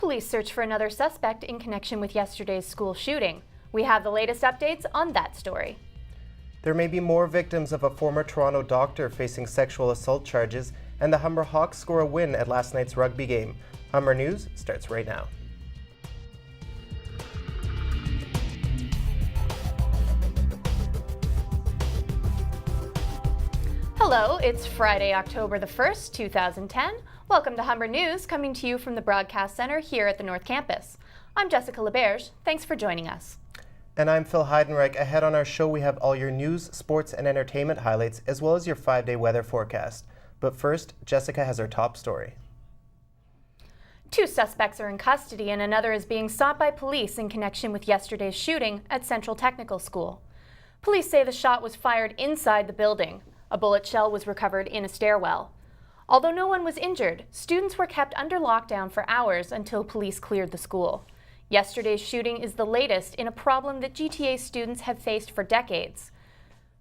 Police search for another suspect in connection with yesterday's school shooting. We have the latest updates on that story. There may be more victims of a former Toronto doctor facing sexual assault charges, and the Humber Hawks score a win at last night's rugby game. Humber News starts right now. Hello, it's Friday, October the 1st, 2010. Welcome to Humber News, coming to you from the Broadcast Center here at the North Campus. I'm Jessica LeBerge. Thanks for joining us. And I'm Phil Heidenreich. Ahead on our show, we have all your news, sports, and entertainment highlights, as well as your 5-day weather forecast. But first, Jessica has our top story. 2 suspects are in custody and another is being sought by police in connection with yesterday's shooting at Central Technical School. Police say the shot was fired inside the building. A bullet shell was recovered in a stairwell. Although no one was injured, students were kept under lockdown for hours until police cleared the school. Yesterday's shooting is the latest in a problem that GTA students have faced for decades.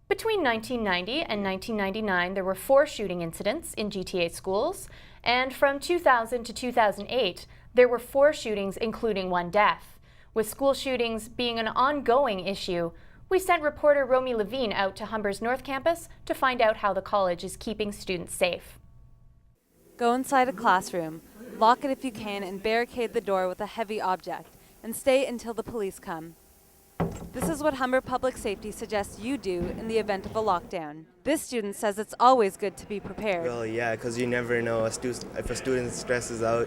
Between 1990 and 1999, there were 4 shooting incidents in GTA schools, and from 2000 to 2008, there were 4 shootings, including 1 death. With school shootings being an ongoing issue, we sent reporter Romy Levine out to Humber's North Campus to find out how the college is keeping students safe. Go inside a classroom, lock it if you can, and barricade the door with a heavy object, and stay until the police come. This is what Humber Public Safety suggests you do in the event of a lockdown. This student says it's always good to be prepared. Well, yeah, because you never know if a student stresses out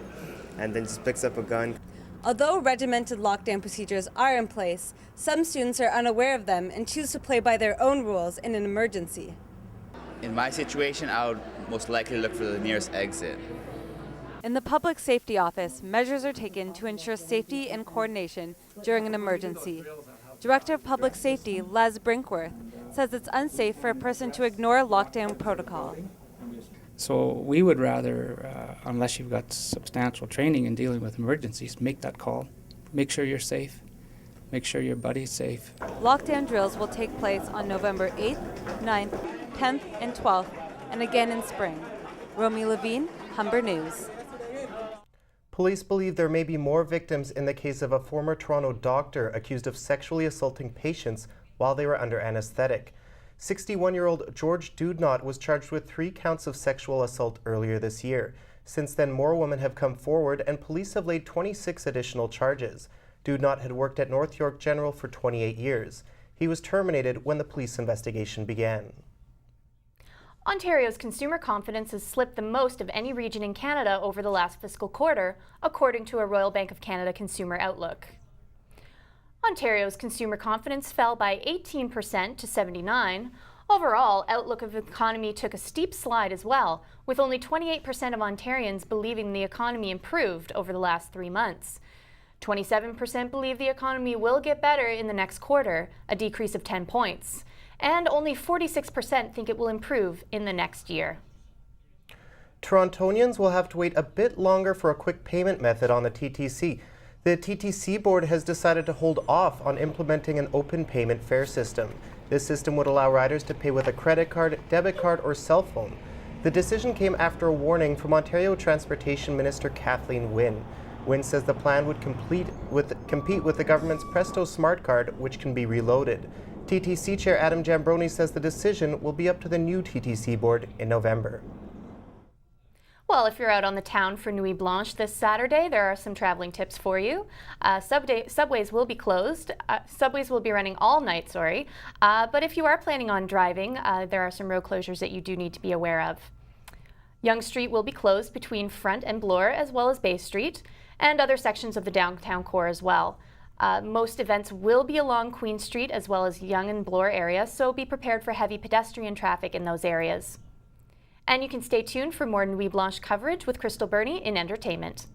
and then just picks up a gun. Although regimented lockdown procedures are in place, some students are unaware of them and choose to play by their own rules in an emergency. In my situation, I would most likely look for the nearest exit. In the Public Safety Office, measures are taken to ensure safety and coordination during an emergency. Director of Public Safety, Les Brinkworth, says it's unsafe for a person to ignore lockdown protocol. So we would rather, unless you've got substantial training in dealing with emergencies, make that call. Make sure you're safe. Make sure your buddy's safe. Lockdown drills will take place on November 8th, 9th, 10th, and 12th, and again in spring. Romy Levine, Humber News. Police believe there may be more victims in the case of a former Toronto doctor accused of sexually assaulting patients while they were under anesthetic. 61-year-old George Dudnot was charged with 3 counts of sexual assault earlier this year. Since then, more women have come forward and police have laid 26 additional charges. Dudnot had worked at North York General for 28 years. He was terminated when the police investigation began. Ontario's consumer confidence has slipped the most of any region in Canada over the last fiscal quarter, according to a Royal Bank of Canada Consumer Outlook. Ontario's consumer confidence fell by 18% to 79. Overall, outlook of the economy took a steep slide as well, with only 28% of Ontarians believing the economy improved over the last 3 months. 27% believe the economy will get better in the next quarter, a decrease of 10 points. And only 46% think it will improve in the next year. Torontonians will have to wait a bit longer for a quick payment method on the TTC. The TTC board has decided to hold off on implementing an open payment fare system. This system would allow riders to pay with a credit card, debit card, or cell phone. The decision came after a warning from Ontario Transportation Minister Kathleen Wynne. Wynne says the plan would compete with the government's Presto Smart Card, which can be reloaded. TTC Chair Adam Jambroni says the decision will be up to the new TTC board in November. Well, if you're out on the town for Nuit Blanche this Saturday, there are some traveling tips for you. Subways will be closed. Subways will be running all night, but if you are planning on driving, there are some road closures that you do need to be aware of. Yonge Street will be closed between Front and Bloor, as well as Bay Street, and other sections of the downtown core as well. Most events will be along Queen Street as well as Yonge and Bloor area, so be prepared for heavy pedestrian traffic in those areas. And you can stay tuned for more Nuit Blanche coverage with Crystal Burney in entertainment.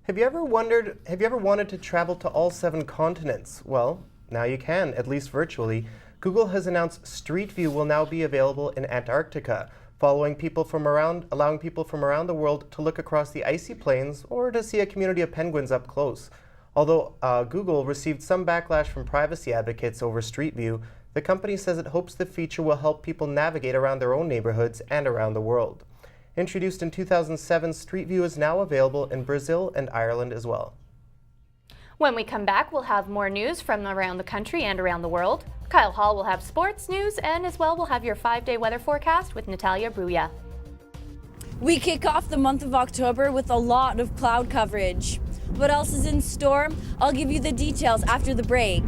Have you ever wanted to travel to all 7 continents? Well, now you can, at least virtually. Google has announced Street View will now be available in Antarctica, allowing people from around the world to look across the icy plains or to see a community of penguins up close. Although Google received some backlash from privacy advocates over Street View, the company says it hopes the feature will help people navigate around their own neighborhoods and around the world. Introduced in 2007, Street View is now available in Brazil and Ireland as well. When we come back, we'll have more news from around the country and around the world. Kyle Hall will have sports news, and as well we'll have your 5-day weather forecast with Natalia Bruya. We kick off the month of October with a lot of cloud coverage. What else is in store? I'll give you the details after the break.